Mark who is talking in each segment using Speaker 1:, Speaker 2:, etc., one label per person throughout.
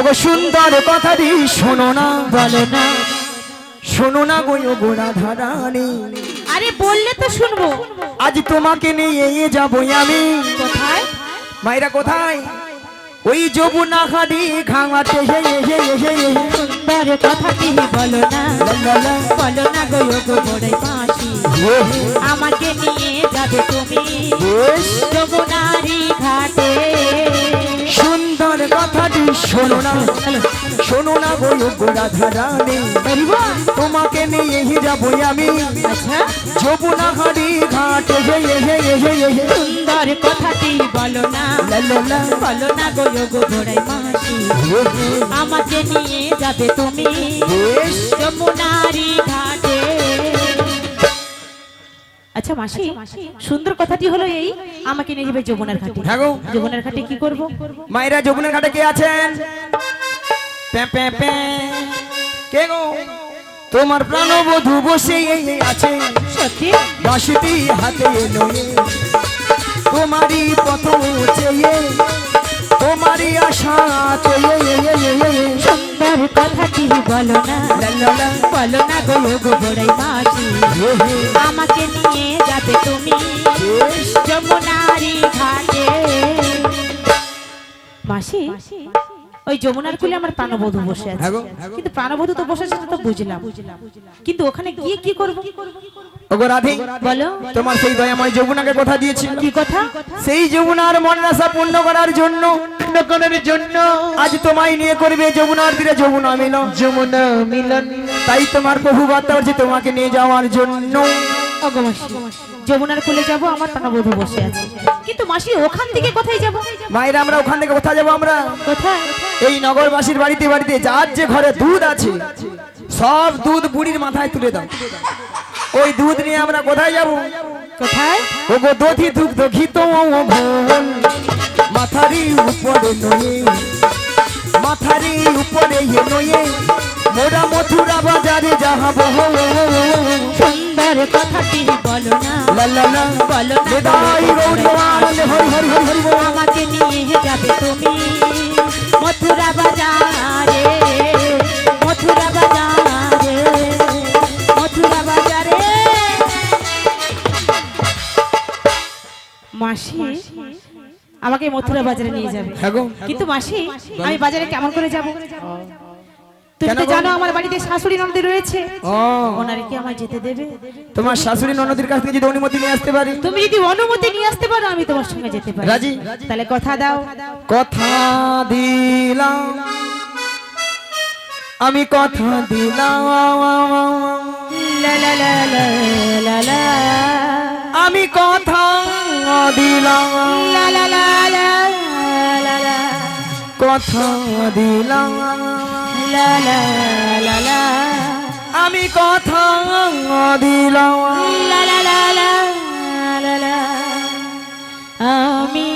Speaker 1: ওগো সুন্দর কথাটি শোনো না, বলো না, শোনো না গো গোড়া ধারানি।
Speaker 2: আরে বললে তো শুনবো।
Speaker 1: আজ তোমাকে নিয়ে যাবো আমি।
Speaker 2: কোথায়
Speaker 1: মায়েরা কোথায়? ওই যমুনা খাদি ঘামাতে
Speaker 2: সুন্দর কথাটি বলো না, বলো না গো গোড়াই পাশি, আমাকে নিয়ে যাবে তুমি যমুনারি ঘাটে।
Speaker 1: সুন্দর কথাটি শোনো না, শোনো না গো গোড়া ধারানি। তোমাকে নিয়ে যাবো আমি যমুনা খাদি ঘাটে।
Speaker 2: সুন্দর কথাটি বলো না, বলো না গো গোড়াই মাসি, আমাকে নিয়ে যাবে তুমি যমুনারি ঘাটে। আচ্ছা মাসি, সুন্দর কথাটি হলো এই, আমাকে নিয়ে যাবে যমুনার ঘাটে। যমুনার ঘাটে কি করব?
Speaker 1: মায়েরা যমুনার ঘাটে কে আছেন? কে গো? তোমার প্রাণবধূ বসে আছে
Speaker 2: সত্যি?
Speaker 1: বাঁশিটি হাতে লয়ে, তোমারই পথ চেয়ে, তোমারই আশা চেয়ে।
Speaker 2: সুন্দর কথাটি বলো না, বলো না গো গোড়াই মাসি, আমাকে নিয়ে যাবে তুমি যমুনারি ঘাটে। মাসি, ওই যমুনার কুলে আমার প্রাণবধূ বসে আছে, কিন্তু প্রাণবধূ তো বসে আছে তো বুঝলাম, কিন্তু ওখানে গিয়ে কি করব?
Speaker 1: ওগো রাধে,
Speaker 2: বলো।
Speaker 1: তোমার সেই দয়াময় যমুনাকে কথা দিয়েছি।
Speaker 2: কি কথা?
Speaker 1: সেই যমুনার মনের আশা পূর্ণ করার জন্য, আজ তোমায় নিয়ে করবে যমুনার তীরে যমুনা মিলন। যমুনা মিলন, তাই তোমার প্রভু বার্তা হচ্ছে তোমাকে নিয়ে যাওয়ার জন্য।
Speaker 2: ওগো মাসি, যমুনার কুলে যাব, আমার প্রাণবধূ বসে আছে, কিন্তু মাসি ওখান থেকে কোথায় যাব?
Speaker 1: মায়েরা আমরা ওখান থেকে কোথায় যাবো? আমরা
Speaker 2: কোথায়?
Speaker 1: এই নগরবাসীর বাড়িতে বাড়িতে যার যে ঘরে দুধ আছে সব দুধ বুড়ির মাথায় তুলে দাও। ওই দুধ নিয়ে আমরা কোথায় যাব?
Speaker 2: কোথায়?
Speaker 1: ওগো দধি দুগ্ধ ঘিত ঘন, মাথারি উপরে নয়ে, মাথারি উপরে নয়ে, মোরা মথুরা বাজারে যাহাব।
Speaker 2: সুন্দর কথাটি বলো না, বলো না আমাকে নিয়ে যাবে তুমি মথুরা বাজারে, মথুরা বাজারে, মথুরা বাজারে। মাসি আমাকে মথুরা বাজারে নিয়ে যাবে, কিন্তু মাসি আমি বাজারে কেমন করে যাব? তুমি তো জানো আমার বাড়িতে শাশুড়ি ননদ রয়েছে, ওনারে কি আমায় যেতে দেবে?
Speaker 1: তোমার শাশুড়ি ননদের কাছ থেকে যদি অনুমতি নিয়ে আসতে পারি?
Speaker 2: তুমি যদি অনুমতি নিয়ে আসতে পারো আমি তোমার সঙ্গে যেতে পারি।
Speaker 1: রাজি?
Speaker 2: তাহলে কথা দাও।
Speaker 1: কথা দিলাম, আমি কথা দিলাম,
Speaker 2: লা লা লা লা লা লা,
Speaker 1: আমি কথা দিলাম,
Speaker 2: লা লা লা লা লা লা,
Speaker 1: কথা দিলাম,
Speaker 2: লা লা লা লা,
Speaker 1: আমি কথা দিলাম,
Speaker 2: লা লা লা লা লা লা, আমি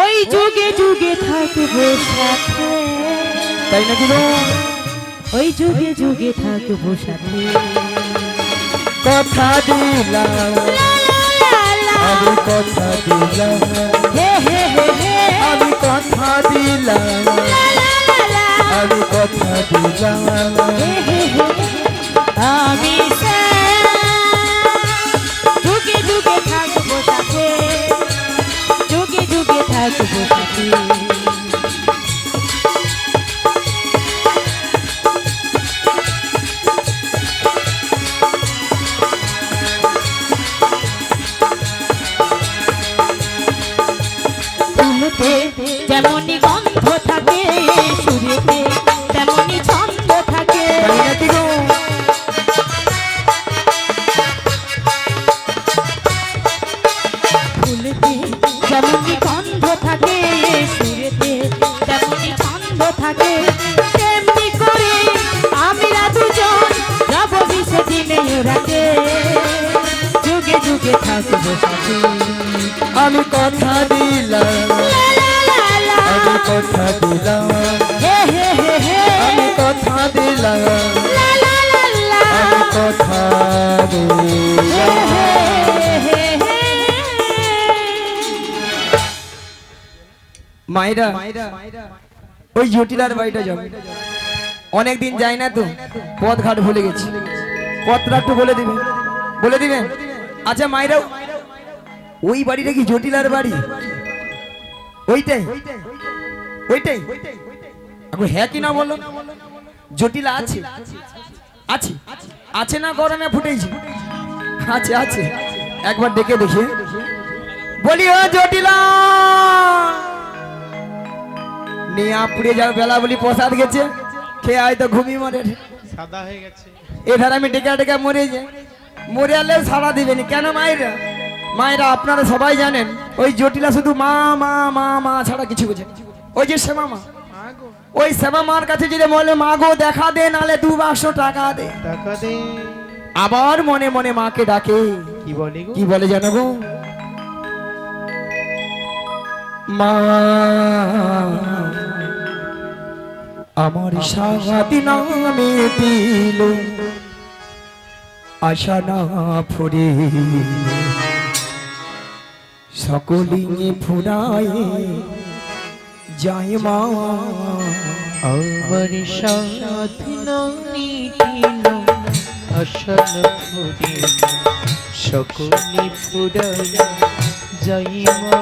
Speaker 2: ওই যুগে যুগে থাকবো সাথে।
Speaker 1: তাই নাকি গো?
Speaker 2: ওই যুগে যুগে থাকবো সাথে।
Speaker 1: কথা দিলাম, আমি কথা দিলাম,
Speaker 2: হে হে হে হে,
Speaker 1: আমি কথা দিলাম, আমি কথা দিলাম,
Speaker 2: হে হে হে, আমি যুগে যুগে থাকবো সাথে, যুগে যুগে থাকবো সাথে। যেমনি গন্ধ থাকে সুরেতে, তেমনি ছন্দ থাকে। ফুলেতে যেমনি গন্ধ থাকে সুরেতে, তেমনি ছন্দ থাকে। তেমনি করে আমরা দুজন যাব বিশে দিনে রাতে, যুগে যুগে থাকবো সাথে।
Speaker 1: আমি কথা দিলাম, আমি কথা দিলাম, আমি কথা দিলাম, আমি কথা দিলাম। মায়েরা ওই জটিলার বাড়িটা যাবে, অনেকদিন যাই না তো, পথ ঘাট ভুলে গেছি, পথটা একটু বলে দিবেন, বলে দিবেন। আচ্ছা মায়েরা, ওই বাড়িটা কি জটিলার বাড়ি? ওইটাই ওইটাই এখন হ্যাঁ কি না বলো? জটিলা আছে আছে আছে না, গরমে ফুটেছি, আছে আছে, একবার ডেকে দেখি, বলি ও জটিলা, নিয়ে আপুড়ে যাও, বেলা বলি প্রসাদ গেছে, খেয়ে হয়তো ঘুমিয়ে মরে,
Speaker 3: সাদা হয়ে গেছে।
Speaker 1: এধারে আমি ডেকে ডেকে মরে যাই, মরে আলেও সাড়া দিবেনি কেন? মায়েরা মায়েরা আপনারা সবাই জানেন ওই জটিলা শুধু মা মা মা মা ছাড়া কিছু বোঝেন। ওই যে শ্যামা মা, ওই শ্যামা মার কাছে যদি বলে মা গো দেখা দে, নালে 200 টাকা দে,
Speaker 3: টাকা দে,
Speaker 1: আবার মনে মনে মাকে ডাকে,
Speaker 3: কি বলে গো?
Speaker 1: কি বলে জানো গো? মা আমার সারাদিন নামে দিল, আশা না ফুরে সকলি ফুরায় যায় মা।
Speaker 3: আমার সাথী নামি দিল, আসন ফুরে সকলি ফুরাই যাই মা।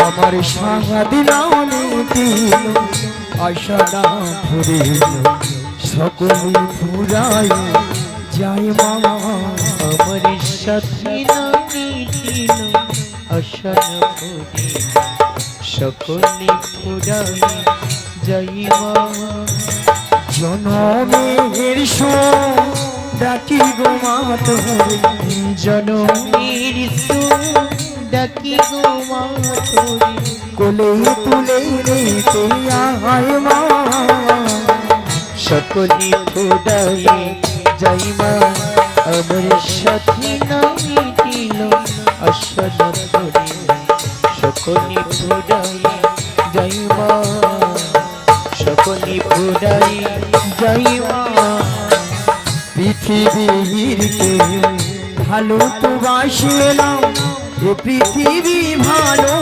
Speaker 1: আমার সারাদিন নামে দিল, আশা না ফুরে সকলি ফুরায় যায় মা।
Speaker 3: আমার সাথী নামি দিল, আসন ফুরে সকলি ফুরাই যাই মা।
Speaker 1: জনমের ডাকি গো মা তোরে,
Speaker 3: জনমের ডাকি গো মা তোরে,
Speaker 1: কোলে তুলে রেখে আয় মা।
Speaker 3: সকলি ফুরাই যাই মা। আমার সাথী নামি দিল, আসন ফুরে সকলি ফুরাই যাই মা। সকলি ফুরাই যাই মা।
Speaker 1: পৃথিবীর কে ভালো তো বাসে না, এ পৃথিবী ভালো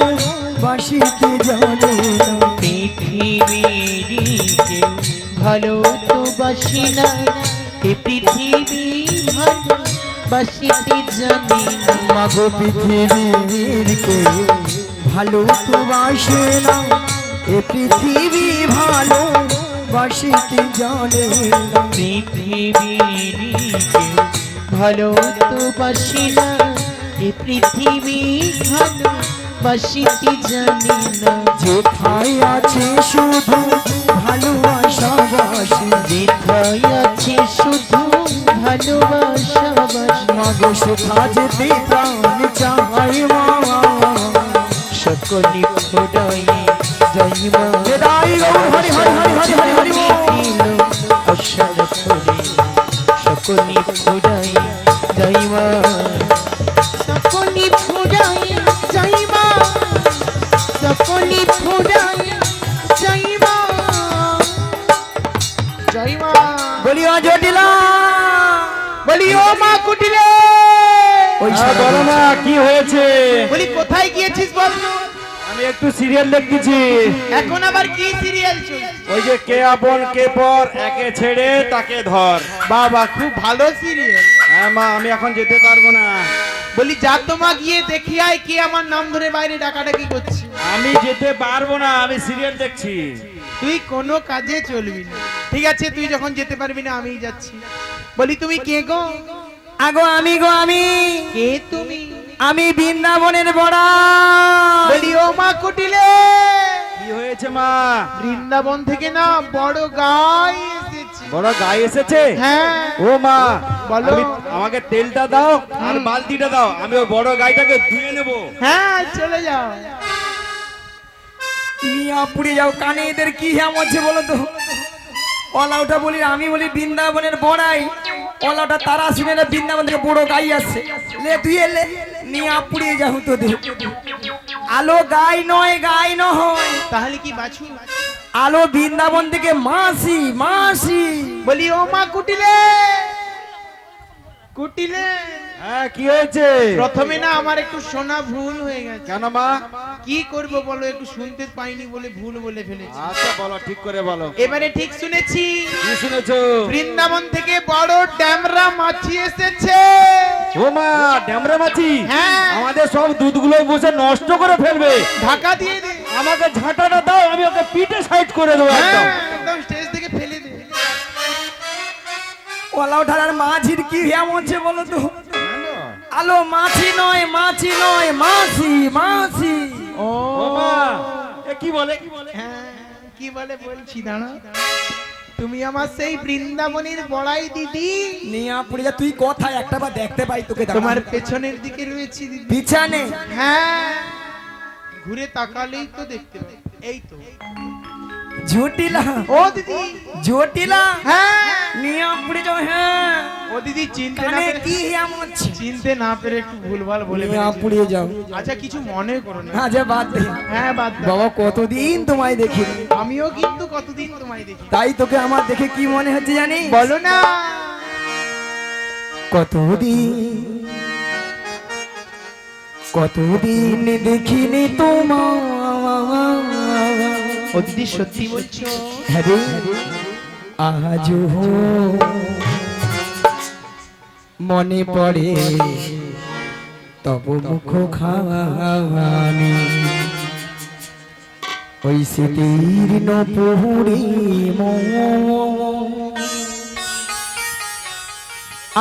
Speaker 1: বাসিতে জানে না।
Speaker 3: পৃথিবীর কেউ ভালো তো বাসি না, এ পৃথিবী ভালো বাসিতে জানি না।
Speaker 1: মাগো পৃথিবীর কে ভালো তো বাসে না, এ পৃথিবী ভালো বাসিতে জানে না।
Speaker 3: পৃথিবীর কেউ ভালো তো বাসি না, এ পৃথিবী ভালো বাসিতে জানি না।
Speaker 1: যেথায় আছে শুধু ভালোবাসা বাসি,
Speaker 3: যেথায় আছে শুধু ভালোবাসা বাসি,
Speaker 1: মাগো সেথা যেতে প্রাণ চাই মা।
Speaker 3: সকলি ফুরাই যাই মা।
Speaker 1: হরি হরি হরি হরি হরি হরি
Speaker 3: দিল আসন ফুরে সকলি ফুরাই যাই মা। সকলি ফুরাই যাই মা। সকলি ফুরাই যাই মা। যাই মা।
Speaker 1: বলিও জটিলা,
Speaker 3: বলি ও মা কুটিলে,
Speaker 1: ওই
Speaker 4: বলো না কি হয়েছে?
Speaker 3: বলি কোথায় গিয়েছিস বল তো?
Speaker 4: আমি একটু সিরিয়াল দেখতেছি।
Speaker 3: এখন আবার কি সিরিয়াল চলছে?
Speaker 4: ওই যে কে আপন কে পর, একে ছেড়ে তাকে ধর।
Speaker 3: বাবা খুব ভালো সিরিয়াল।
Speaker 4: হ্যাঁ মা, আমি এখন যেতে পারবো না।
Speaker 3: বলি যা তোমা গিয়ে দেখি আয়, কে আমার নাম ধরে বাইরে ডাকাডাকি করছে।
Speaker 4: আমি যেতে পারবো না, আমি সিরিয়াল দেখছি।
Speaker 3: তুই কোনো কাজে চলবি না, ঠিক আছে? তুই যখন যেতে পারবি না আমিই যাচ্ছি। বলি তুমি কে গো?
Speaker 1: আগো আমি গো আমি,
Speaker 3: কে তুমি?
Speaker 1: আমি বৃন্দাবনের বড়া।
Speaker 3: বলি ও মা কুটিলে,
Speaker 4: কি হয়েছে মা?
Speaker 3: বৃন্দাবন থেকে না বড় গাই এসেছে।
Speaker 4: বড় গায়ে এসেছে?
Speaker 3: হ্যাঁ।
Speaker 4: ও মা
Speaker 3: বলো।
Speaker 4: আমাকে তেলটা দাও আর বালতিটা দাও, আমি ওই বড় গাইটাকে ধুয়ে নেবো।
Speaker 3: হ্যাঁ চলে যাও।
Speaker 1: মিয়া পুড়ে যাও, কানে এদের কি হ্যাম হচ্ছে বলো তো? ওলাউটা বলি, আমি বলি বৃন্দাবনের বড়াই, ওলাউটা তারা শুনে না বৃন্দাবন থেকে বড় গাই আসছে। লে তুই এলে নিয়ে পুড়িয়ে যাও তো দেহ। আলো গাই নয়, গাই নয়,
Speaker 3: তাহলে কি বাছু?
Speaker 1: আলো বৃন্দাবন থেকে মাসি মাসি।
Speaker 3: বলি ও মা কুটিলে, কুটিলে
Speaker 4: হ্যাঁ কি হয়েছে?
Speaker 3: প্রথমে না আমার একটু শোনা ভুল হয়ে গেছে।
Speaker 4: কেন মা?
Speaker 3: কি করব বলো, একটু শুনতে পাইনি বলে ভুল বলে ফেলেছি।
Speaker 4: আচ্ছা বলো, ঠিক করে বলো।
Speaker 3: এবারে ঠিক শুনেছি।
Speaker 4: কি শুনেছো?
Speaker 3: বৃন্দাবন থেকে বড় ড্যামরা মাছি এসেছে।
Speaker 4: ও মা, ড্যামরা মাছি?
Speaker 3: হ্যাঁ।
Speaker 4: আমাদের সব দুধগুলো বসে নষ্ট করে ফেলবে।
Speaker 3: ঢাকা দিয়ে দে।
Speaker 4: আমাকে ঝাঁটাটা দাও, আমি ওকে পিঠে সাইড করে দেবো একদম।
Speaker 3: হ্যাঁ, একদম স্টেজ থেকে ফেলে দে।
Speaker 1: ওলাও ঢালার মাছির কি হ্যাম হচ্ছে বলো তো? আলো মাছি নয়, মাছি নয়, মাছি মাছি।
Speaker 3: ও
Speaker 4: ও মা, এ কি বলে? কি বলে?
Speaker 3: হ্যাঁ, কি বলে বলছি দাঁড়া। তুমি আমার সেই বৃন্দাবনের বড়াই দিদি।
Speaker 1: নিয়া পড়ে যা, তুই কোথায় একটা বার দেখতে পাই তোকে? দাঁড়া।
Speaker 3: তোমার পেছনের দিকে রয়েছি দিদি।
Speaker 1: পিছনে?
Speaker 3: হ্যাঁ, ঘুরে তাকালেই তো দেখতে পাই। এই তো
Speaker 1: জটিলা।
Speaker 3: ও দিদি।
Speaker 1: জটিলা।
Speaker 3: হ্যাঁ,
Speaker 1: নিয়া পড়ে যাও। হ্যাঁ,
Speaker 3: ও দিদি চিনতে না
Speaker 1: কানে
Speaker 3: পেরে,
Speaker 1: কি হ্যাম হচ্ছে?
Speaker 3: চিনতে না পেরে একটু ভুলভাল বলে
Speaker 1: নিয়া
Speaker 3: ফেলেছি।
Speaker 1: পড়ে যাও।
Speaker 3: আচ্ছা কিছু মনে করো না।
Speaker 1: আচ্ছা বাদ দে।
Speaker 3: হ্যাঁ বাদ দাও।
Speaker 1: বাবা কতদিন তোমায় দেখিনি,
Speaker 3: আমিও কিন্তু কতদিন তোমায় দেখি।
Speaker 1: তাই তোকে আমার দেখে কি মনে হচ্ছে জানি?
Speaker 3: বলো না।
Speaker 1: কতদিন দেখিনি তোমার।
Speaker 3: ও দিদি সত্যি বলছো?
Speaker 1: হ্যাঁ রে, আজ মনে পড়ে তব মুখ খানি, ওই স্মৃতির নপুরে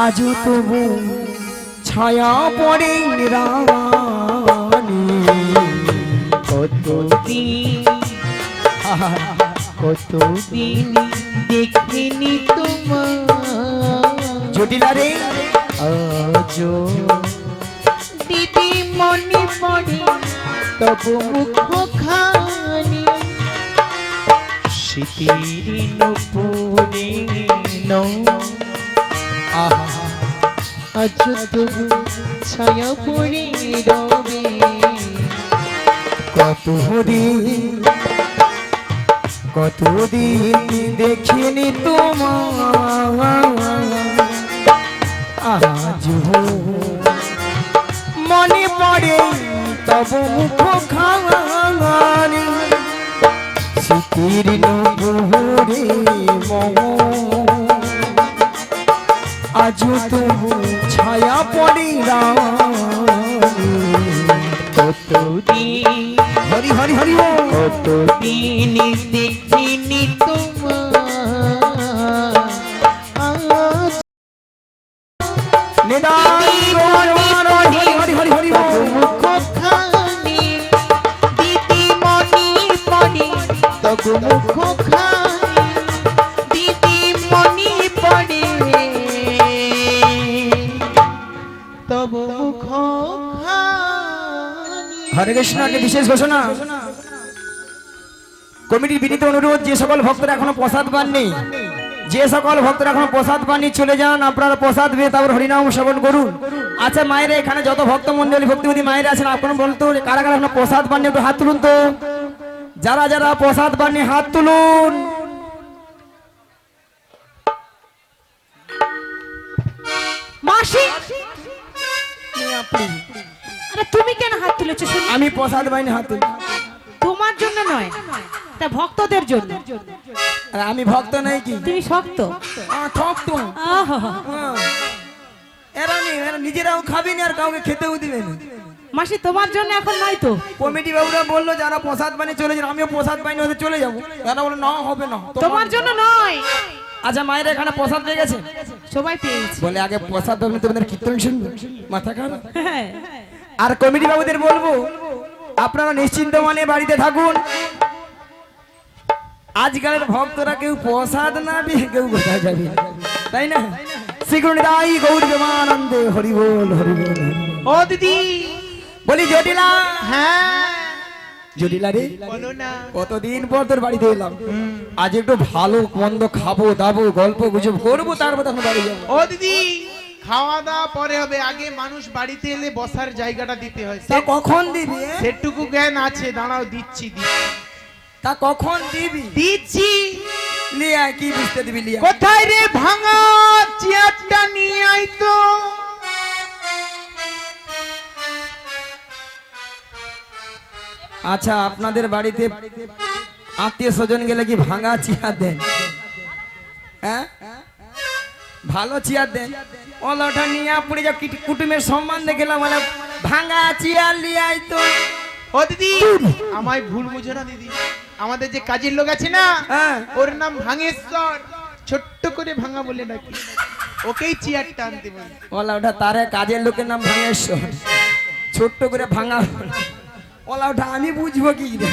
Speaker 1: আজ তবু ছায়া পড়ে রানী।
Speaker 3: কতদিন দেখিনি তোমার।
Speaker 1: জটিলা রে,
Speaker 3: আজ দিদি মনে পড়ে তব মুখ খানি, স্মৃতির নপুরে আজ তবু ছায়া পড়ে রবে।
Speaker 1: কতদিন দেখিনি তোমার, আজ মনে পড়ে তব মুখ খানি, স্মৃতির নপুরে আজ তবু ছায়া পড়ে রানী।
Speaker 3: কতদিন
Speaker 1: হরি হরি হরি বল।
Speaker 3: কতদিন দেখিনি তোমার, আজ
Speaker 1: নিদাই গৌর হরি হরি হরি হরি বল।
Speaker 3: মুখ খানি, দিদি মনি পড়ে তব মুখ খানি, দিদি মনি পড়ে তব মুখ খানি।
Speaker 1: হরে কৃষ্ণ। একটা বিশেষ ঘোষণা, কমিটির বিনীত অনুরোধ, যে সকল ভক্তরা এখনো প্রসাদ পাননি, যে সকল ভক্তরা এখনো প্রসাদ পাননি চলে যান, আপনারা প্রসাদ পেয়ে তারপর হরিনাম শ্রবণ করুন। আচ্ছা মায়েরা, এখানে যত ভক্ত মন্ডলী ভক্তিমতী মায়েরা আছেন, আপনারা বলুন তো কারা কারা এখনো প্রসাদ পাননি, একটু হাত তুলুন তো। যারা যারা প্রসাদ পাননি হাত তুলুন।
Speaker 2: মাসি, আরে তুমি কেন হাত তুলেছো শুনি?
Speaker 1: আমি প্রসাদ পাইনি, হাত তুলি।
Speaker 2: তোমার জন্য নয়, তা ভক্তদের জন্য।
Speaker 1: আর আমি ভক্ত নাই কি?
Speaker 2: তুমি শক্ত।
Speaker 1: ঠক তো।
Speaker 2: আহা,
Speaker 1: এরা নেই, এরা নিজেরাও খাবে না আর কাউকে খেতেও দিবে না।
Speaker 2: মাসি তোমার জন্য এখন নয় তো।
Speaker 1: কমিটি বাবুরা বললো যারা প্রসাদ পানি চলে যান, আমিও প্রসাদ পাইনি ওদের চলে যাবো। তারা বলে না হবে না,
Speaker 2: তোমার জন্য নয়।
Speaker 1: আচ্ছা মায়ের এখানে প্রসাদ পেয়ে গেছে?
Speaker 2: সবাই পেয়েছে।
Speaker 1: বলে আগে প্রসাদ ধরলে তোমাদের কীর্তন শুনবো, মাথা খারাপ।
Speaker 2: হ্যাঁ,
Speaker 1: আর কমিটি বাবুদের বলবো আপনারা নিশ্চিন্ত মনে বাড়িতে থাকুন। আজকালের ভক্তরা কেউ প্রসাদ না দিয়ে কেউ কোথায় যাবে, তাই না? শ্রীগুণিতাই গৌর প্রেমানন্দে হরি বল হরি বল।
Speaker 3: ও দিদি
Speaker 1: বলি জটিলা।
Speaker 3: হ্যাঁ
Speaker 1: জটিলা রে,
Speaker 3: বলো না।
Speaker 1: কতদিন পর তোর বাড়িতে এলাম, আজ একটু ভালো মন্দ খাবো দাবো গল্প গুজব করবো, তারপর তখন বাড়ি যাবো।
Speaker 3: ও দিদি খাওয়া দাওয়া পরে হবে, আগে মানুষ বাড়িতে এলে বসার জায়গাটা দিতে হয়।
Speaker 1: তা কখন দিবি?
Speaker 3: সেটুকু জ্ঞান আছে, দাঁড়াও দিচ্ছি দিচ্ছি
Speaker 1: তা কখন দিবি?
Speaker 3: দিচ্ছি।
Speaker 1: লিয়া কি বুঝতে দিবি? লিয়া
Speaker 3: কোথায় রে ভাঙা চেয়ারটা নিয়ে আই তো।
Speaker 1: আচ্ছা আপনাদের বাড়িতে আত্মীয় স্বজন গেলে কি ভাঙা চেয়ার দেন? হ্যাঁ, ভালো চেয়ার দেন। ওটা নিয়ে পড়ে যা কুটুমের সম্মান দেখলাম, মানে ভাঙা চেয়ার লিয়াই তো।
Speaker 3: ও দিদি, আমায় ভুল বুঝো না দিদি। আমাদের যে কাজের লোক আছে না,
Speaker 1: হ্যাঁ।
Speaker 3: ওর নাম ভাঙেশ্বর, ছোট্ট করে ভাঙা বলে ডাকি, ওকেই চেয়ারটা আনতে বলি।
Speaker 1: ওটা তার কাজের লোকের নাম ভাঙেশ্বর, ছোট্ট করে ভাঙা। ওটা আমি বুঝবো কি রে?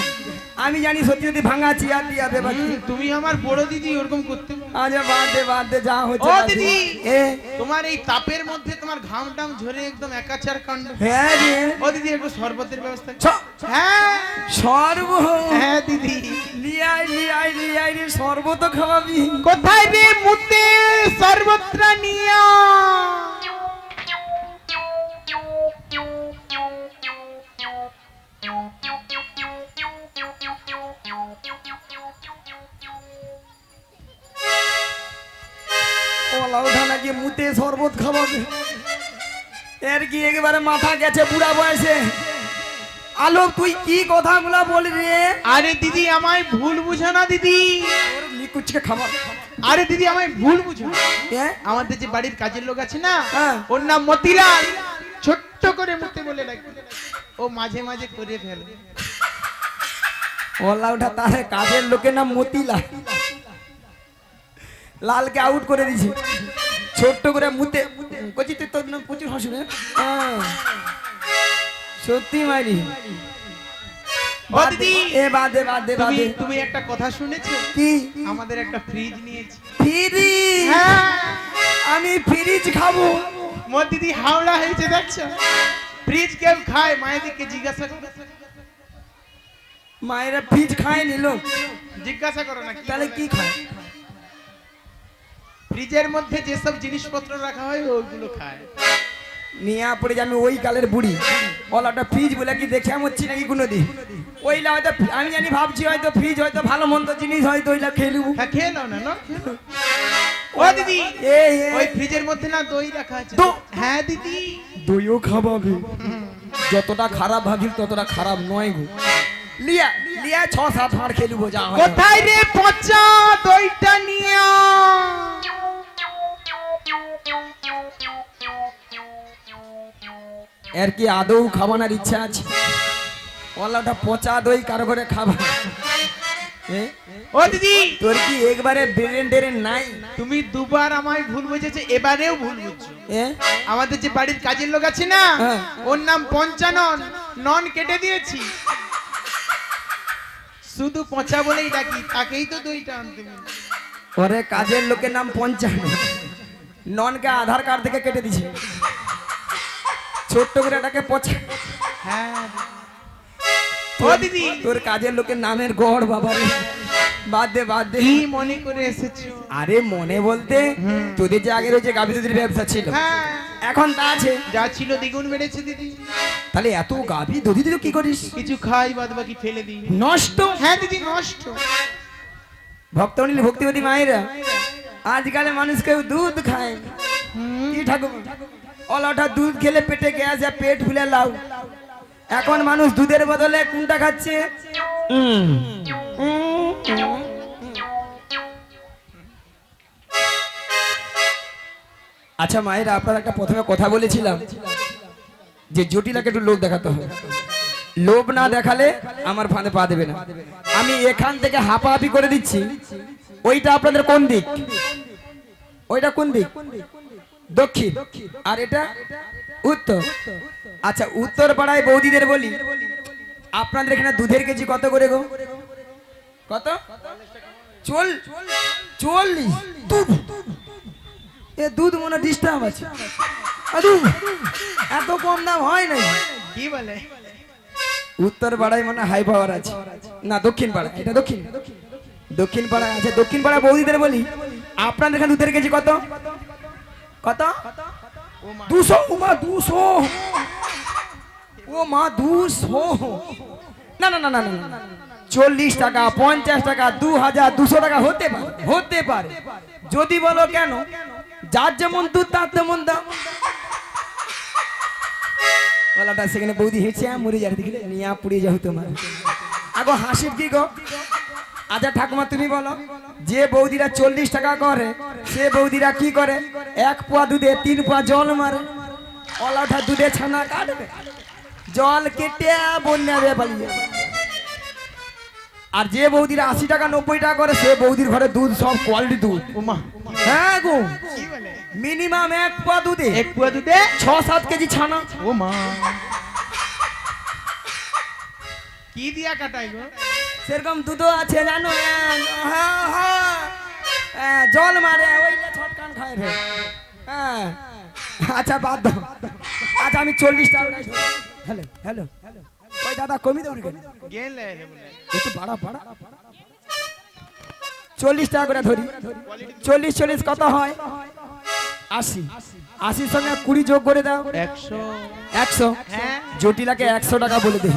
Speaker 1: আমি জানি সত্যি সত্যি ভাঙা চেয়ার দিয়া দেবা।
Speaker 3: তুমি আমার বড় দিদি, ওরকম করতে পারো?
Speaker 1: আচ্ছা বাদ দে যা হচ্ছে।
Speaker 3: ও
Speaker 1: বাদ দে।
Speaker 3: দিদি,
Speaker 1: এ
Speaker 3: তোমার এই তাপের মধ্যে তোমার ঘাম টাম ঝরে একদম একাচার কাণ্ড।
Speaker 1: হ্যাঁ রে,
Speaker 3: ও দিদি, একটু শরবতের ব্যবস্থা।
Speaker 1: ছ-
Speaker 3: হ্যাঁ
Speaker 1: সর্ব
Speaker 3: হ্যাঁ দিদি।
Speaker 1: লিয়াই রে, সর্বত খাওয়াবি।
Speaker 3: কোথায় রে মুতে সর্বত্রা নিয়া?
Speaker 1: ওটা নাকি মুতে শরবত খাওয়াবে। এর কি একেবারে মাথা গেছে বুড়া বয়সে। আলো তুই কি কথাগুলা বলি রে?
Speaker 3: আরে দিদি, আমায় ভুল বুঝো না দিদি।
Speaker 1: লিকুচকে খাবার।
Speaker 3: আরে দিদি, আমায় ভুল বুঝো না।
Speaker 1: হ্যাঁ?
Speaker 3: আমাদের যে বাড়ির কাজের লোক আছে না,
Speaker 1: হ্যাঁ।
Speaker 3: ওর নাম মতিলাল, ছোট্ট করে মুতে বলে ডাকি, ও মাঝে মাঝে করে ফেলে।
Speaker 1: ওটা তার কাজের লোকের নাম মতিলাল, লালকে আউট করে দিছে। ছোট্ট করে মুতে কচি, তুই তোর নাম প্রচুর হাসবে। সত্যি মারি।
Speaker 3: ও দিদি,
Speaker 1: বাদ দে।
Speaker 3: তুমি একটা কথা শুনেছো?
Speaker 1: কি?
Speaker 3: আমাদের একটা ফ্রিজ নিয়েছি।
Speaker 1: ফ্রিজ?
Speaker 3: হ্যাঁ,
Speaker 1: আমি ফ্রিজ খাবো?
Speaker 3: মোর দিদি হাওড়া হয়েছে দেখছো। ফ্রিজ কেউ খায়? মায়েদিকে জিজ্ঞাসা করো।
Speaker 1: মায়েরা ফ্রিজ খায় নিল,
Speaker 3: জিজ্ঞাসা করো না
Speaker 1: তাহলে কি খায়?
Speaker 3: ফ্রিজের মধ্যে যেসব জিনিসপত্র রাখা হয় ওইগুলো খায়।
Speaker 1: নিয়ে পড়ে যে আমি ওই কালের বুড়ি। ওটা ফ্রিজ বলে কি দেখে আমি হচ্ছি নাকি কোনোদিন? ওইলা হয়তো আমি জানি, ভাবছি হয়তো ফ্রিজ হয়তো ভালো মন্দ জিনিস হয়তো ওইলা খেয়ে নেবো।
Speaker 3: হ্যাঁ, খেয়ে নাও না, না? ও দিদি, ওই ফ্রিজের মধ্যে না দই রাখা আছে। হ্যাঁ দিদি,
Speaker 1: দইও খাবাবে। যতটা খারাপ ভাবি ততটা খারাপ নয় গো। লিয়া 6-7 হাড় খেয়ে নেবো, যা হয়।
Speaker 3: কোথায় রে পচা দইটা নিয়া?
Speaker 1: এর কি আদৌ খাবানোর ইচ্ছা আছে? ওটা পচা দই কারো করে খাবা?
Speaker 3: ও দিদি,
Speaker 1: তোর কি একবারে ব্রেন নাই?
Speaker 3: তুমি দুবার আমায় ভুল বুঝেছো, এবারেও ভুল বুঝছো। আমাদের যে বাড়ির কাজের লোক আছে না,
Speaker 1: হ্যাঁ।
Speaker 3: ওর নাম পঞ্চানন, নন কেটে দিয়েছি, শুধু পচা বলেই ডাকি, তাকেই তো দইটা আনতে বলি।
Speaker 1: ওরে কাজের লোকের নাম 55, ননকে আধার কার্ড থেকে কেটে দিছে, ছোট্ট করে এটাকে পচা।
Speaker 3: হ্যাঁ ও দিদি,
Speaker 1: তোর কাজের লোকের নামের গড় বাবা রে। বাদ দে।
Speaker 3: কি মনে করে এসেছো?
Speaker 1: আরে মনে বলতে তোদের যে আগের ওই যে গাভী দুধের ব্যবসা ছিল,
Speaker 3: হ্যাঁ,
Speaker 1: এখন তা আছে?
Speaker 3: যা ছিল দ্বিগুণ বেড়েছে দিদি।
Speaker 1: তাহলে এত গাভী দধি দিতে কি করিস?
Speaker 3: কিছু খাই, বাদ বাকি ফেলে দিই।
Speaker 1: নষ্ট।
Speaker 3: হ্যাঁ দিদি, নষ্ট।
Speaker 1: ভক্তমণি ভক্তিবতী মায়েরা, আজকালে মানুষ কেউ দুধ খায় কি ঠাকুর? ওটা দুধ খেলে পেটে গ্যাস, পেট ফুলে লাউ। এখন মানুষ দুধের বদলে কোনটা খাচ্ছে? আচ্ছা মায়েরা, আপনারা একটা প্রথমে কথা বলেছিলাম যে জটিলাকে একটু লোভ দেখাতে হবে। লোভ না দেখালে আমার ফাঁদে পা দেবে না। আমি এখান থেকে হাঁপাহাপি করে দিচ্ছি। ওইটা আপনাদের কোন দিক? ওইটা কোন দিক? দক্ষিণ। আর এটা উত্তর। আচ্ছা, উত্তর পাড়ায় বৌদিদের বলি, আপনাদের এখানে দুধের কেজি কত করে গো? কত? 40। এ দুধ মনে ডিস্টার্ব আছে। এত কম দাম হয় নাই।
Speaker 3: কি বলে?
Speaker 1: উত্তর পাড়ায় মনে হাই পাওয়ার আছে না, দক্ষিণ পাড়া। এটা দক্ষিণ পাড়ায় আছে। দক্ষিণ পাড়ায় বৌদিদের বলি, আপনাদের এখানে দুধের কেজি কত? কত? 200। ও মা 200। ও মা 200। না 40 টাকা, 50 টাকা, 2000, 200 টাকা হতে পারে। যদি বলো কেন, যার যেমন দুধ তার তেমন দাম। গলাটা সেখানে বৌদি হেঁচে মরে যাবে দেখলে নিয়ে পুড়িয়ে যাও তোমার আগো হাসির কি গো আচ্ছা ঠাকুমা তুমি বলো যে বৌদিরা 40 টাকা করে সে বৌদিরা কি করে 1 পোয়া দুধে 3 পোয়া জল মারে অলাঠা দুধে ছানা কাটবে জল কেটে বন্যা বে পালিয়ে আর যে বৌদিরা 80 টাকা 90 টাকা করে সে বৌদির ঘরে দুধ সব কোয়ালিটি দুধ
Speaker 3: ওমা
Speaker 1: হ্যাঁ গো মিনিমাম 1 পোয়া দুধে
Speaker 3: 1 পোয়া দুধে
Speaker 1: 6-7 কেজি ছানা
Speaker 3: ওমা কি দিয়া কাটাই গো
Speaker 1: সেরকম দুধও আছে জানো হ্যাঁ হ্যাঁ জল মারে ওইলে ছটকান খায় রে হ্যাঁ আচ্ছা বাদ দাও আচ্ছা আমি 40 টাকা হ্যালো হ্যালো ওই দাদা কমি দাও রে
Speaker 3: গেলে বলে
Speaker 1: একটু বাড়া 40 টাকা করে ধরি 40 কত হয় 80 সঙ্গে 20 যোগ করে দাও 100
Speaker 3: হ্যাঁ
Speaker 1: জটিলাকে 100 টাকা বলে দে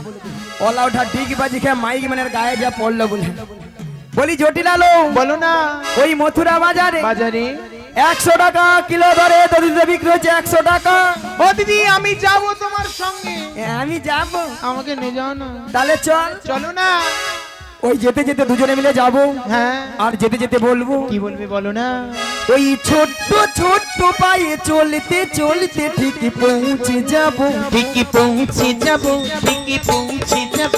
Speaker 1: অলা ওঠা ঠিক বাজি খেয়ে মাইক মানের গায়ে যা পড়লো বলে বলি জটিলা লো
Speaker 3: বলো না
Speaker 1: ওই মথুরা বাজারে
Speaker 3: বাজারে
Speaker 1: 100 টাকা কিলো ধরে দরিদ্র বিক্রি হচ্ছে 100 টাকা
Speaker 3: ও দিদি আমি যাব তোমার সঙ্গে
Speaker 1: আমি যাব
Speaker 3: আমাকে নিয়ে যাও না
Speaker 1: তাহলে চল
Speaker 3: চলো না
Speaker 1: ওই যেতে যেতে দুজনে মিলে যাব
Speaker 3: হ্যাঁ
Speaker 1: আর যেতে যেতে বলবো
Speaker 3: কি বলবে বলো না
Speaker 1: ওই ছোট্ট ছোট্ট পায়ে চলতে চলতে ঠিকই পৌঁছে যাব
Speaker 3: ঠিকই পৌঁছে যাব ঠিকই পৌঁছে যাব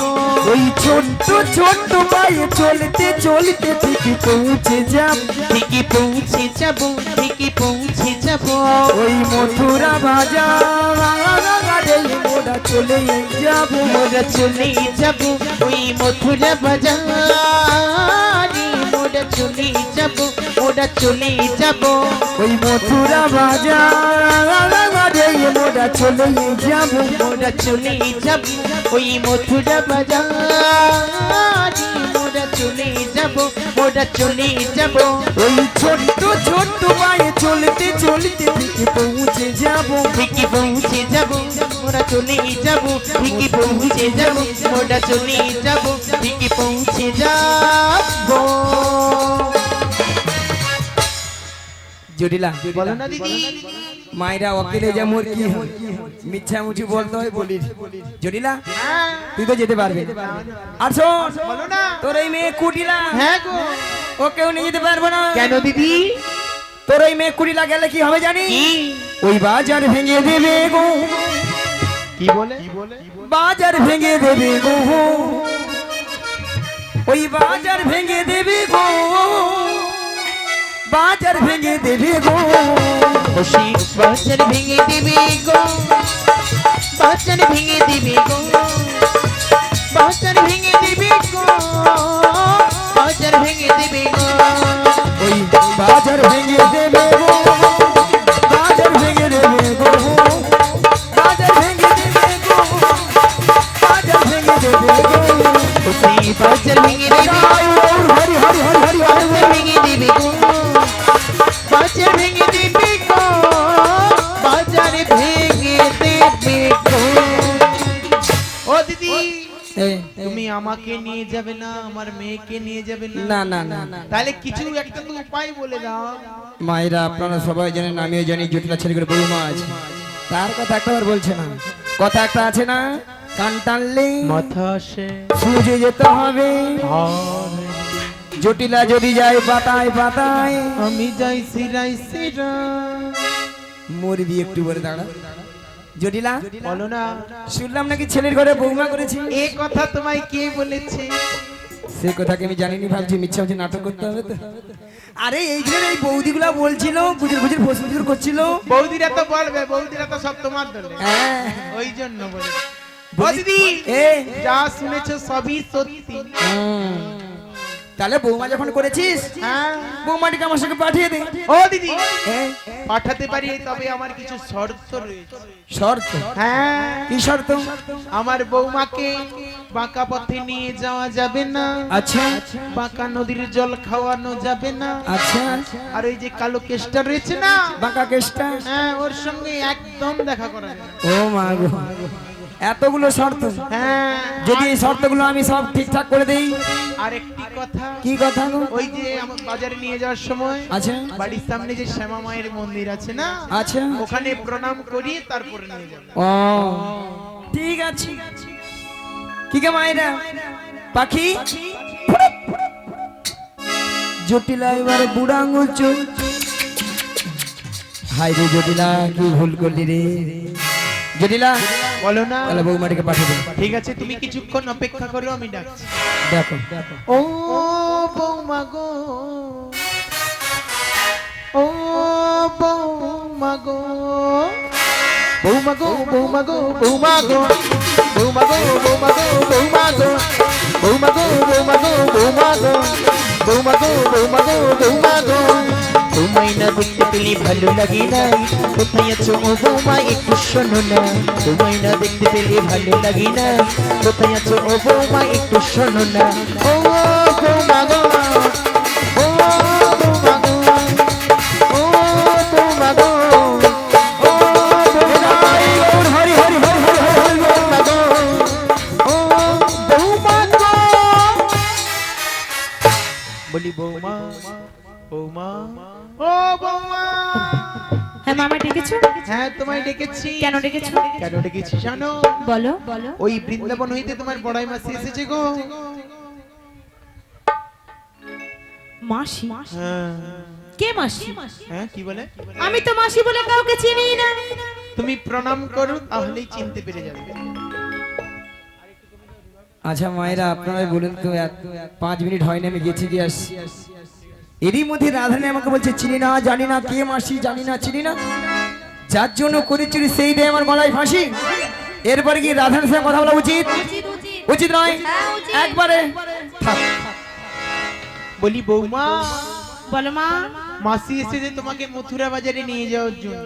Speaker 1: ওই ছোট্ট ছোট্ট পায়ে চলতে চলতে ঠিকই পৌঁছে যাব
Speaker 3: ঠিকই পৌঁছে যাব ঠিকই পৌঁছে যাব
Speaker 1: ওই মথুরা বাজারে মোরা চলে যাব
Speaker 3: মোরা চলে যাব ওই মথুরা বাজারে মোরা চলে যাব মোরা চলে যাব
Speaker 1: ওই মথুরা বাজারে মোরা চলে যাব
Speaker 3: মোরা চলে যাব ওই মথুরা বাজারে মোরা চলে যাব মোরা চলে যাব
Speaker 1: ওই ছোট্ট ছোট্ট পায়ে চলতে চলতে ঠিকই পৌঁছে যাব
Speaker 3: ঠিকই পৌঁছে যাব মোরা চলে যাব ঠিকই পৌঁছে যাব মোরা চলে যাব ঠিকই পৌঁছে যাব
Speaker 1: জটিলা
Speaker 3: বলো না দিদি
Speaker 1: মায়েরা অকেলে যা মোর কি হয় মিথ্যা মুচি বলতে হয় বলি জটিলা
Speaker 3: হ্যাঁ
Speaker 1: তুই তো যেতে পারবি আর শোন
Speaker 3: বলো না
Speaker 1: তোর এই মেয়ে কুটিলা
Speaker 3: হ্যাঁ গো
Speaker 1: ও কেউ নিয়ে যেতে পারবো না
Speaker 3: কেন দিদি
Speaker 1: তোর এই মেয়ে কুটিলা গেলে কি হবে জানি
Speaker 3: কি
Speaker 1: ওই বাজার ভেঙে দেবে গো
Speaker 3: কি বলে
Speaker 1: বাজার ভেঙে দেবে গো ওই বাজার ভেঙে দেবে গো বাজার ভেঙে দেবে গো
Speaker 3: খুশি বাজার ভেঙে দিবি গো বাজার ভেঙে দিবি গো বাজার ভেঙে দিবি গো বাজার ভেঙে দিবি গো
Speaker 1: ওই বাজার ভেঙে দেবে গো বাজার ভেঙে দেবে গো বাজার ভেঙে দেবে গো বাজার ভেঙে দেবে গো
Speaker 3: খুশি বাজার ভেঙে দিবি
Speaker 1: হরি হরি হরি হরি
Speaker 3: বাজার ভেঙে দিবি গো বাজার ভেঙে দিবি গো বাজার ভেঙে দিবি গো ও দিদি তুমি আমাকে নিয়ে যাবে না আমার মেয়েকে নিয়ে যাবে
Speaker 1: না না না না
Speaker 3: তাহলে কিছু একটা তো উপায় বলে দাও
Speaker 1: মায়েরা আপনারা সবাই জানেন আমিও জানি জটিলা ছেলে করে বউ মা আছে তার কথা একটাবার বলছে না কথা একটা আছে না কান টানলে
Speaker 3: মাথা আসে
Speaker 1: সুজে যেতে হবে জটিলা যদি যায় পাতায় পাতায়
Speaker 3: আমি যাই সিরাই সিরা
Speaker 1: মরবি একটু বলে দাঁড়া জটিলা
Speaker 3: বলো না
Speaker 1: শুনলাম নাকি ছেলের ঘরে বৌমা করেছি
Speaker 3: এই কথা তোমায় কে বলেছে
Speaker 1: সে কথাকে আমি জানিনি ভাবছি মিথ্যা হচ্ছে নাটক করতে হবে তো আরে এই যে এই বৌদিগুলা বলছিল গুজর গুজর ফসফুজুর করছিল
Speaker 3: বৌদিরা তো বলবে বৌদিরা তো সব তোমার দলে
Speaker 1: হ্যাঁ
Speaker 3: ওই জন্য বলে ও দিদি
Speaker 1: এ
Speaker 3: যা শুনেছো সবই সত্যি
Speaker 1: তাহলে বৌমা যখন করেছিস
Speaker 3: হ্যাঁ
Speaker 1: বৌমাটিকে আমার সঙ্গে পাঠিয়ে দে
Speaker 3: ও দিদি
Speaker 1: হ্যাঁ
Speaker 3: পাঠাতে পারি তবে আমার কিছু শর্ত রয়েছে
Speaker 1: শর্ত
Speaker 3: হ্যাঁ
Speaker 1: কি শর্ত
Speaker 3: আমার বৌমাকে বাঁকা পথে নিয়ে যাওয়া যাবে না
Speaker 1: আচ্ছা
Speaker 3: বাঁকা নদীর জল খাওয়ানো যাবে না
Speaker 1: আচ্ছা
Speaker 3: আর ওই যে কালো কেষ্টা রয়েছে না
Speaker 1: বাঁকা কেষ্টা
Speaker 3: হ্যাঁ ওর সঙ্গে একদম দেখা করা যাবে না।
Speaker 1: ও মা গো এতগুলো শর্ত,
Speaker 3: হ্যাঁ
Speaker 1: যদি এই শর্তগুলো আমি সব ঠিকঠাক করে দেই।
Speaker 3: আরেকটি কথা,
Speaker 1: কি কথা গো?
Speaker 3: ওই যে আমার বাজারে নিয়ে যাওয়ার সময়
Speaker 1: আচ্ছা
Speaker 3: বাড়ির সামনে যে শ্যামা মায়ের মন্দির আছে না,
Speaker 1: আচ্ছা,
Speaker 3: ওখানে প্রণাম করি তারপরে নিয়ে যাবো।
Speaker 1: ও ঠিক আছে। কি গে মায়েরা পাখি জটিলা এবারে বুড়া আঙুল চোখ। হাই রে জটিলা, কি ভুল করলি রে জটিলা।
Speaker 3: বলো না,
Speaker 1: তাহলে বৌমাটিকে পাঠিয়ে দে।
Speaker 3: ঠিক আছে তুমি কিছুক্ষণ অপেক্ষা করো, আমি ডাকছি।
Speaker 1: দেখো
Speaker 3: ও বৌমা গো, ও বৌমা গো, বৌমা গো, বৌমা গো, বৌমা গো, বৌমা গো, বৌমা গো, বৌমা গো, বৌমা গো, বৌমা গো, বৌমা গো, বৌমা গো, বৌমা গো, বৌমা গো। তোমায় না দেখতে পেলে ভালো লাগে না, কোথায় আছো ও বৌমা একটু শোনো না। তোমায় না দেখতে পেলে ভালো লাগে না, কোথায় আছো ও বৌমা একটু শোনো না। ও বৌমা গো, ও বৌমা গো, ও বৌমা গো, ও বৌমা
Speaker 1: হরি হরি হরি হরি হরি হরি।
Speaker 3: বৌমা গো, ও বৌমা গো। বলি বৌমা, বৌমা, ও বৌমা।
Speaker 2: হ্যাঁ মামা ডেকেছো?
Speaker 3: হ্যাঁ তোমায় ডেকেছি।
Speaker 2: কেন ডেকেছো?
Speaker 3: কেন ডেকেছি জানো?
Speaker 2: বলো।
Speaker 3: ওই বৃন্দাবন হইতে তোমার বড়াই মাসি এসেছে গো।
Speaker 2: মাসি?
Speaker 3: হ্যাঁ।
Speaker 2: কে মাসি?
Speaker 3: হ্যাঁ কি বলে?
Speaker 2: আমি তো মাসি বলে কাউকে চিনি না।
Speaker 3: তুমি প্রণাম করো তাহলেই চিনতে পেরে যাবে।
Speaker 1: আচ্ছা মায়েরা আপনারাই বলেন তো, 5 মিনিট হয়নি আমি গেছি দিয়ে আসছি, এরই মধ্যে রাধারানী আমাকে বলছে চিনি না, জানি না, কে মাসি জানি না, চিনি না, যার জন্য করে চুরি সেই দেয় আমার গলায় ফাঁসি। এরপরে কি রাধারানীর সঙ্গে কথা বলা উচিত? উচিত নয়, একবারে থাক।
Speaker 3: বলি বৌমা,
Speaker 2: বলো মা।
Speaker 3: মাসি এসেছে তোমাকে মথুরা বাজারে নিয়ে যাওয়ার জন্য।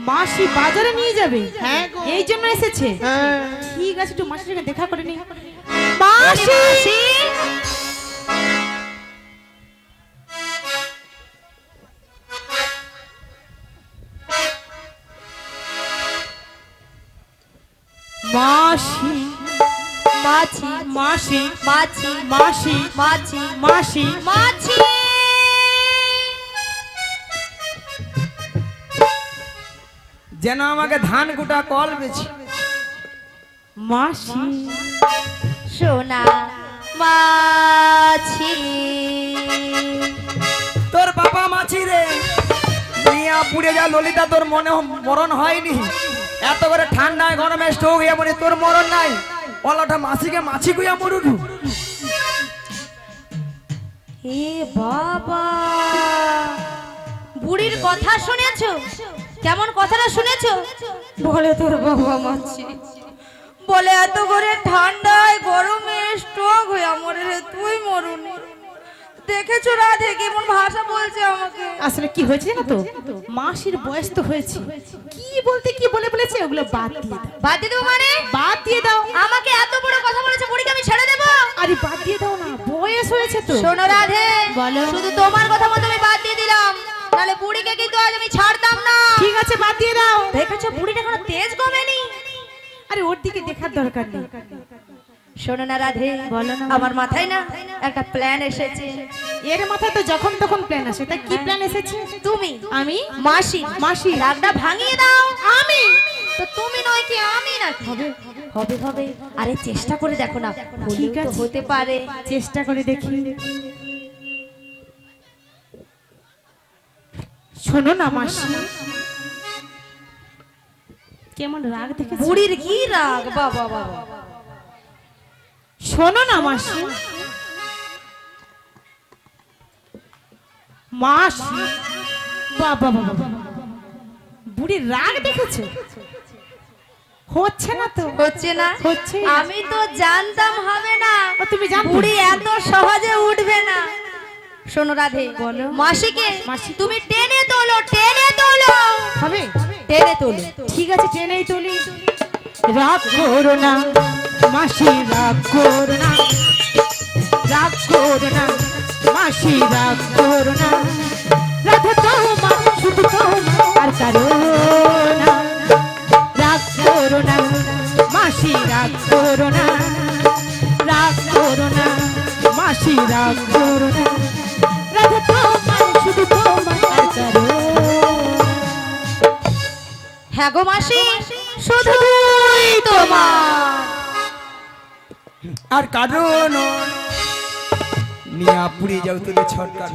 Speaker 2: মাসি বাজারে নিয়ে যাবে?
Speaker 3: হ্যাঁ গো।
Speaker 2: এই জন্য এসেছে?
Speaker 3: হ্যাঁ।
Speaker 2: ঠিক আছে, একটু মাসির সঙ্গে দেখা করে নি। মাসি, মাসি,
Speaker 5: মাছি
Speaker 2: মাসি,
Speaker 5: মাছি
Speaker 2: মাসি,
Speaker 5: মাছি
Speaker 2: মাসি,
Speaker 5: মাছি
Speaker 1: যেন আমাকে ধান কুটা কল বেছি।
Speaker 2: মাসি,
Speaker 5: সোনা মাছি
Speaker 1: তোর বাবা মাছি রে, মিয়া পুড়ে যা ললিতা, তোর মনে মরণ হয়নি? এত করে ঠান্ডায় গরমে স্ট্রোক হয়ে পড়ে, তোর মরণ নাই? ওলাটা মাছিকে মাছি গুয়া মরুন।
Speaker 5: হে বাবা, বুড়ির কথা শুনেছো? কেমন কথাটা শুনেছো? বলে তোর বাবা মাছি, বলে এত করে ঠান্ডায় গরমে স্ট্রোক হয়ে মরে রে, তুই মরুন। দেখেছো রাধে কেমন ভাষা বলছে আমাকে?
Speaker 2: আসলে কি হয়েছে না তো, মাসির বয়স তো হয়েছে, কি বলতে কি বলে বলেছে, ওগুলো বাদ দিয়ে দাও।
Speaker 5: বাদ দিয়ে দেবো মানে?
Speaker 2: বাদ দিয়ে দাও।
Speaker 5: আমাকে এত বড় কথা বলেছে, বুড়িকে আমি ছেড়ে দেবো?
Speaker 2: আরে বাদ দিয়ে দাও না, বয়স হয়েছে তো।
Speaker 5: শোনো রাধে,
Speaker 2: বলো।
Speaker 5: শুধু তোমার কথা মতো আমি বাদ দিয়ে দিলাম, নাহলে বুড়িকে কিন্তু আজ আমি ছাড়তাম না।
Speaker 2: ঠিক আছে বাদ দিয়ে দাও।
Speaker 5: দেখেছো বুড়িটা কোনো তেজ কমেনি?
Speaker 2: আরে ওর দিকে দেখার দরকার নেই।
Speaker 5: শোনো না রাধে,
Speaker 2: বলো না।
Speaker 5: আমার মাথায় না একটা প্ল্যান এসেছে।
Speaker 2: এর মাথায় তো যখন তখন প্ল্যান আসে, তা কি প্ল্যান এসেছে?
Speaker 5: তুমি
Speaker 2: আমি?
Speaker 5: মাসি
Speaker 2: মাসি?
Speaker 5: রাগটা ভাঙিয়ে দাও।
Speaker 2: আমি?
Speaker 5: তো তুমি নয় কি আমি না? হবে হবে হবে, আরে চেষ্টা করে দেখো না,
Speaker 2: ঠিক
Speaker 5: হলেও তো
Speaker 2: আছে।
Speaker 5: হতে পারে।
Speaker 2: চেষ্টা করে দেখি। শোনো না মাসি, কেমন রাগ দেখেছো?
Speaker 5: বুড়ির কি রাগ, বাবা বাবা।
Speaker 2: শোনো না মাসি, মাসি, বাবা বাবা, বুড়ির রাগ দেখেছো? হচ্ছে না তো?
Speaker 5: হচ্ছে না?
Speaker 2: হচ্ছে।
Speaker 5: আমি তো জানতাম হবে না।
Speaker 2: ও, তুমি জানতে?
Speaker 5: বুড়ি এত সহজে উঠবে না। শোনো রাধে,
Speaker 2: বলো।
Speaker 5: মাসিকে
Speaker 2: মাসি।
Speaker 5: তুমি টেনে তোলো, টেনে তোলো,
Speaker 2: হবে?
Speaker 5: টেনে তোলো।
Speaker 2: ঠিক আছে, টেনেই তুলি। রাগ করো না মাসি, রাগ করো না, রাগ করো না মাসি, রাগ করো না, রাধা তোমার শুধু তোমার আর কারো না, রাগ করো না মাসি, মাসি রাগ করো না, রাগ করো না, মাসি রাগ করো না, রাধা তোমার শুধু তোমার করো।
Speaker 5: হ্যাঁ গো মাসি, শুধুই তোমার।
Speaker 1: আর কারণ নিয়ে পুড়িয়ে যাও তোদের ছটকা